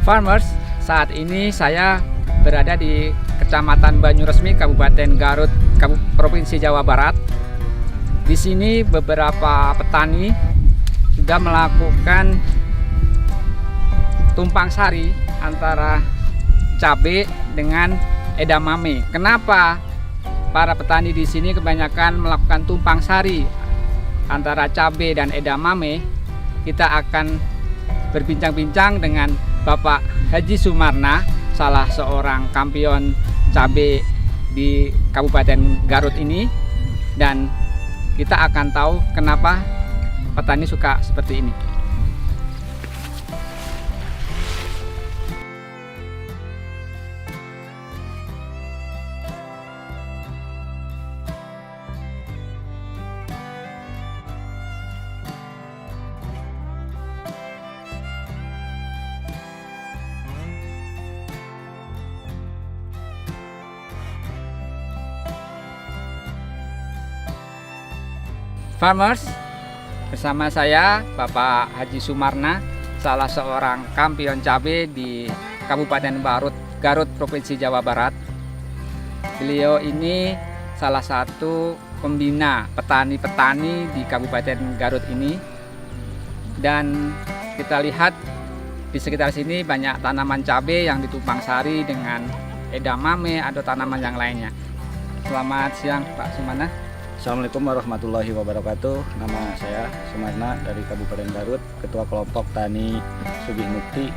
Farmers, saat ini saya berada di Kecamatan Banyuresmi, Kabupaten Garut, Provinsi Jawa Barat. Di sini beberapa petani sudah melakukan tumpang sari antara cabai dengan edamame. Kenapa para petani di sini kebanyakan melakukan tumpang sari antara cabai dan edamame? Kita akan berbincang-bincang dengan Bapak Haji Sumarna, salah seorang kampion cabai di Kabupaten Garut ini, dan kita akan tahu kenapa petani suka seperti ini. Farmers, bersama saya Bapak Haji Sumarna, salah seorang kampion cabai di Kabupaten Garut, Provinsi Jawa Barat. Beliau ini salah satu pembina petani-petani di Kabupaten Garut ini. Dan kita lihat di sekitar sini banyak tanaman cabai yang ditumpang sari dengan edamame atau tanaman yang lainnya. Selamat siang Pak Sumarna. Assalamualaikum warahmatullahi wabarakatuh. Nama saya Sumarna dari Kabupaten Garut, Ketua Kelompok Tani Sugih Mukti,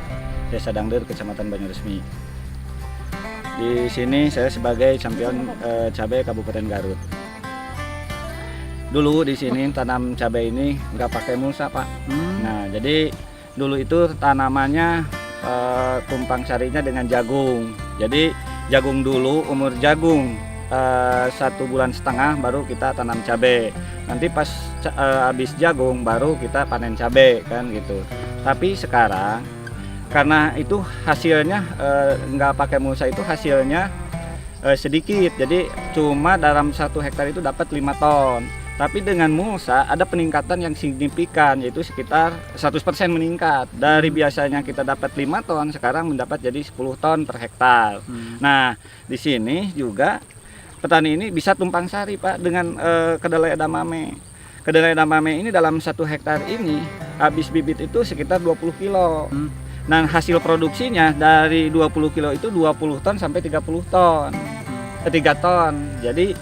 Desa Dangder, Kecamatan Banyuresmi. Di sini saya sebagai kampion cabai Kabupaten Garut. Dulu di sini tanam cabai ini nggak pakai mulsa, Pak. Nah, jadi dulu itu tanamannya tumpang sarinya dengan jagung. Jadi jagung dulu, umur jagung 1,5 bulan baru kita tanam cabai. Nanti pas habis jagung baru kita panen cabai kan gitu. Tapi sekarang karena itu hasilnya nggak pakai mulsa, itu hasilnya sedikit. Jadi cuma dalam 1 hektar itu dapat 5 ton. Tapi dengan mulsa ada peningkatan yang signifikan, yaitu sekitar 100% meningkat. Dari biasanya kita dapat 5 ton, sekarang mendapat jadi 10 ton per hektar. Nah, di sini juga petani ini bisa tumpang sari, Pak, dengan kedelai edamame. Kedelai edamame ini dalam 1 hektar ini habis bibit itu sekitar 20 kilo. Nah, hasil produksinya dari 20 kilo itu 20 ton sampai 30 ton. 3 ton. Jadi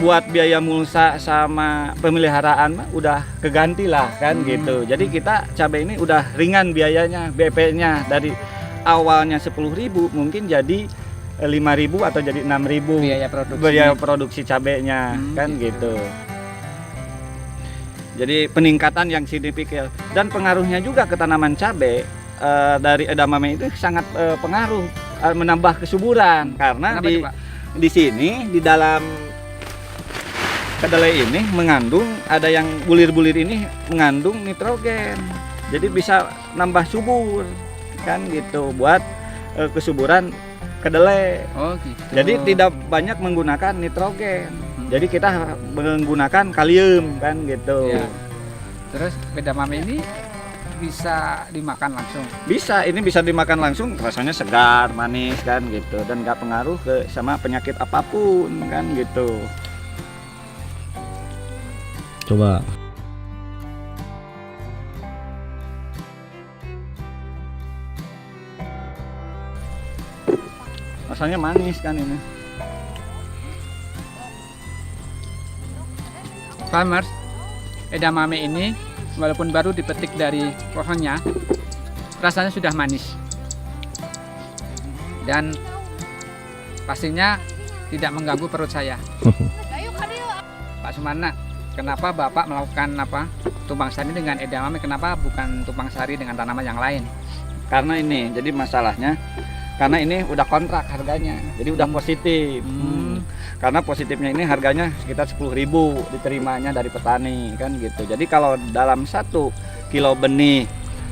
buat biaya mulsa sama pemeliharaan mah udah keganti lah kan gitu. Jadi kita cabai ini udah ringan biayanya, BP-nya dari awalnya 10.000 mungkin jadi 5.000 atau jadi 6.000 biaya produksi cabenya kan gitu. Jadi peningkatan yang signifikan, dan pengaruhnya juga ke tanaman cabai dari edamame itu sangat pengaruh, menambah kesuburan. Karena di sini di dalam kedelai ini mengandung, ada yang bulir-bulir ini mengandung nitrogen. Jadi bisa nambah subur kan gitu, buat kesuburan kedelai. Oh gitu. Jadi tidak banyak menggunakan nitrogen. Jadi kita menggunakan kalium kan gitu. Ya. Terus edamame ini bisa dimakan langsung? Bisa, ini bisa dimakan langsung, rasanya segar, manis kan gitu, dan nggak pengaruh ke sama penyakit apapun kan gitu. Coba. Rasanya manis kan ini. Farmers, edamame ini walaupun baru dipetik dari pohonnya, rasanya sudah manis. Dan pastinya tidak mengganggu perut saya. Pak Sumarna, kenapa Bapak melakukan tumpang sari dengan edamame? Kenapa bukan tumpang sari dengan tanaman yang lain? Karena ini, jadi masalahnya karena ini udah kontrak harganya, jadi udah positif. Karena positifnya ini harganya sekitar 10.000 diterimanya dari petani kan gitu. Jadi kalau dalam 1 kilo benih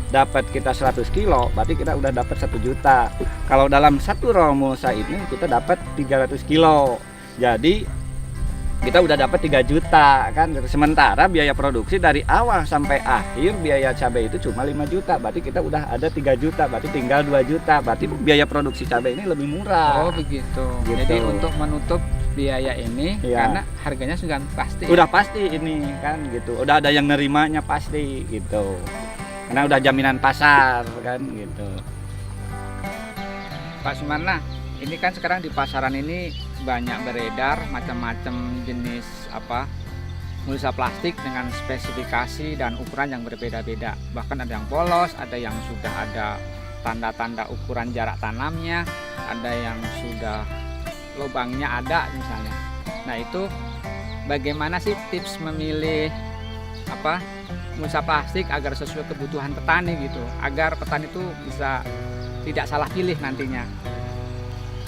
dapat kita 100 kilo, berarti kita udah dapat 1 juta. Kalau dalam 1 roll mulsa ini kita dapat 300 kilo. Jadi kita udah dapat 3 juta kan. Sementara biaya produksi dari awal sampai akhir biaya cabai itu cuma 5 juta. Berarti kita udah ada 3 juta, berarti tinggal 2 juta. Berarti biaya produksi cabai ini lebih murah. Oh begitu. Gitu. Jadi untuk menutup biaya ini Iya. karena harganya sudah pasti. Udah pasti ini kan gitu. Udah ada yang nerimanya pasti gitu. Karena udah jaminan pasar kan gitu. Pak Sumarna, ini kan sekarang di pasaran ini banyak beredar macam-macam jenis mulsa plastik dengan spesifikasi dan ukuran yang berbeda-beda. Bahkan ada yang polos, ada yang sudah ada tanda-tanda ukuran jarak tanamnya, ada yang sudah lubangnya ada misalnya. Nah itu bagaimana sih tips memilih mulsa plastik agar sesuai kebutuhan petani gitu, agar petani itu bisa tidak salah pilih nantinya.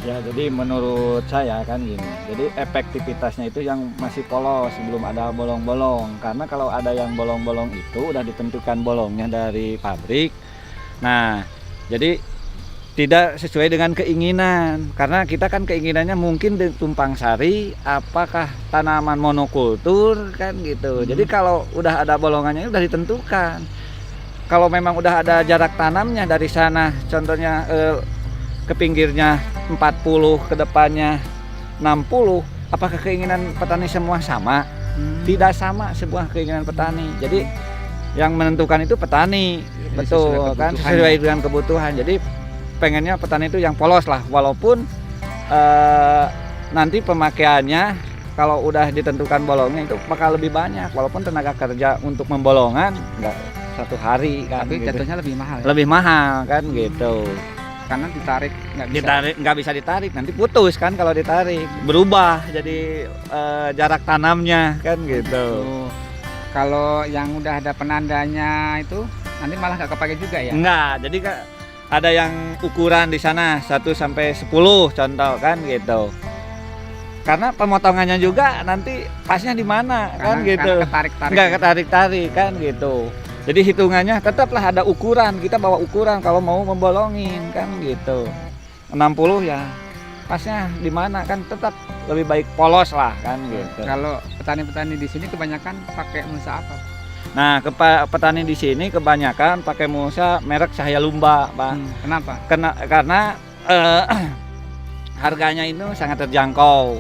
Ya, jadi menurut saya kan gini. Jadi efektivitasnya itu yang masih polos, belum ada bolong-bolong. Karena kalau ada yang bolong-bolong itu udah ditentukan bolongnya dari pabrik. Nah, jadi tidak sesuai dengan keinginan. Karena kita kan keinginannya mungkin di tumpang sari, apakah tanaman monokultur kan gitu. Jadi kalau udah ada bolongannya udah ditentukan. Kalau memang udah ada jarak tanamnya dari sana, contohnya ke pinggirnya 40, ke depannya 60, apakah keinginan petani semua sama? Tidak sama sebuah keinginan petani. Jadi yang menentukan itu petani. Jadi betul kan, sesuai dengan kebutuhan. Jadi pengennya petani itu yang polos lah, walaupun nanti pemakaiannya kalau udah ditentukan bolongnya itu bakal lebih banyak, walaupun tenaga kerja untuk membolongan enggak 1 hari kan. Tapi gitu. jatuhnya lebih mahal ya? Lebih mahal kan gitu. Karena ditarik nggak bisa. Nggak bisa ditarik, nanti putus kan kalau ditarik, berubah jadi jarak tanamnya kan gitu. Kalau yang udah ada penandanya itu nanti malah nggak kepake juga ya? Enggak, jadi ada yang ukuran di sana 1 sampai 10 contoh kan gitu. Karena pemotongannya juga nanti pasnya di mana kan gitu. Karena ketarik-tarik. Enggak ketarik-tarik kan gitu. Jadi hitungannya tetaplah ada ukuran, kita bawa ukuran kalau mau membolongin kan gitu. 60 ya pasnya di mana kan, tetap lebih baik polos lah kan gitu. Kalau petani-petani di sini kebanyakan pakai mulsa apa? Nah, petani di sini kebanyakan pakai mulsa merek Cahaya Lumba, Pak. Kenapa? Karena harganya itu sangat terjangkau.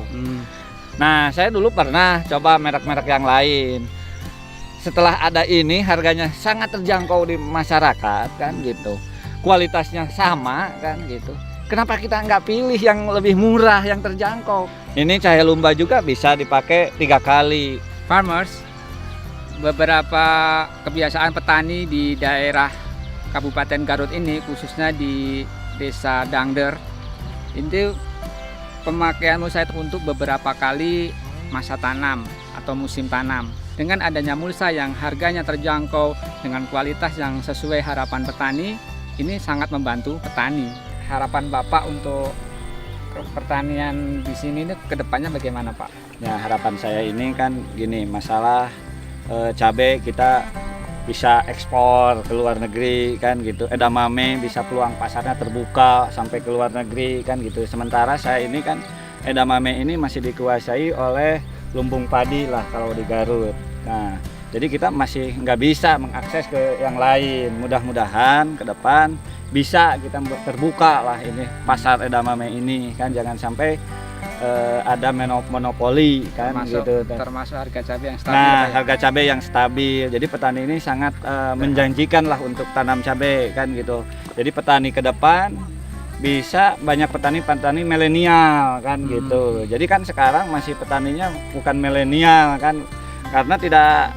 Nah, saya dulu pernah coba merek-merek yang lain. Setelah ada ini harganya sangat terjangkau di masyarakat kan gitu. Kualitasnya sama kan gitu. Kenapa kita nggak pilih yang lebih murah, yang terjangkau? Ini Cahaya Lumba juga bisa dipakai 3 kali. Farmers, beberapa kebiasaan petani di daerah Kabupaten Garut ini, khususnya di Desa Dangder, itu pemakaian mulsa itu untuk beberapa kali masa tanam atau musim tanam. Dengan adanya mulsa yang harganya terjangkau dengan kualitas yang sesuai harapan petani, ini sangat membantu petani. Harapan Bapak untuk pertanian di sini ini kedepannya bagaimana, Pak? Ya, harapan saya ini kan gini, masalah cabai kita bisa ekspor ke luar negeri kan gitu. Edamame bisa peluang pasarnya terbuka sampai ke luar negeri kan gitu. Sementara saya ini kan edamame ini masih dikuasai oleh lumbung padi lah kalau di Garut. Nah, jadi kita masih nggak bisa mengakses ke yang lain. Mudah-mudahan ke depan bisa kita terbuka lah ini pasar edamame ini kan, jangan sampai ada monopoli kan gitu. Termasuk harga cabai yang stabil. Nah, harga cabai yang stabil. Jadi petani ini sangat menjanjikan lah untuk tanam cabai kan gitu. Jadi petani ke depan bisa banyak petani milenial kan gitu. Jadi kan sekarang masih petaninya bukan milenial kan, karena tidak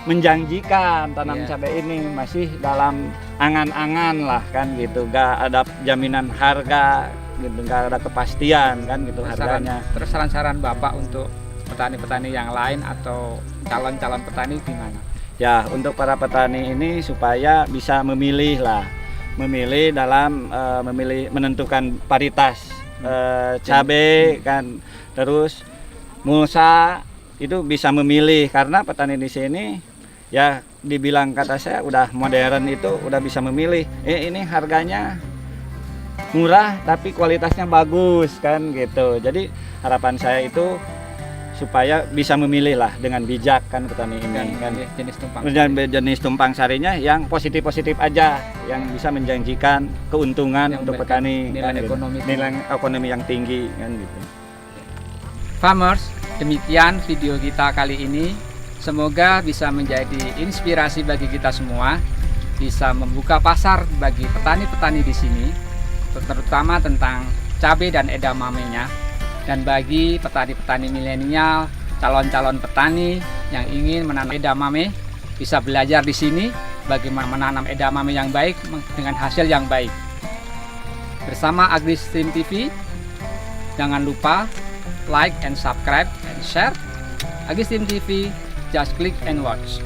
menjanjikan tanam cabai ini, masih dalam angan-angan lah kan gitu. Gak ada jaminan harga gitu, gak ada kepastian kan gitu harganya. Terus saran-saran Bapak untuk petani-petani yang lain atau calon-calon petani gimana? Ya, untuk para petani ini supaya bisa memilih lah, memilih dalam menentukan paritas cabai kan, terus mulsa itu bisa memilih, karena petani di sini ya dibilang kata saya udah modern, itu udah bisa memilih. Ini harganya murah tapi kualitasnya bagus kan gitu. Jadi harapan saya itu supaya bisa memilih lah dengan bijak kan petani ini kan. Jenis tumpang. Jenis tumpang sarinya yang positif-positif aja, yang bisa menjanjikan keuntungan Yang untuk petani, nilai kan, gitu. ekonomi nilai ekonomi yang tinggi kan gitu. Farmers, demikian video kita kali ini. Semoga bisa menjadi inspirasi bagi kita semua, bisa membuka pasar bagi petani-petani di sini, terutama tentang cabai dan edamamenya. Dan bagi petani-petani milenial, calon-calon petani yang ingin menanam edamame, bisa belajar di sini bagaimana menanam edamame yang baik dengan hasil yang baik. Bersama AgriStream TV, jangan lupa like and subscribe and share. AgriStream TV, just click and watch.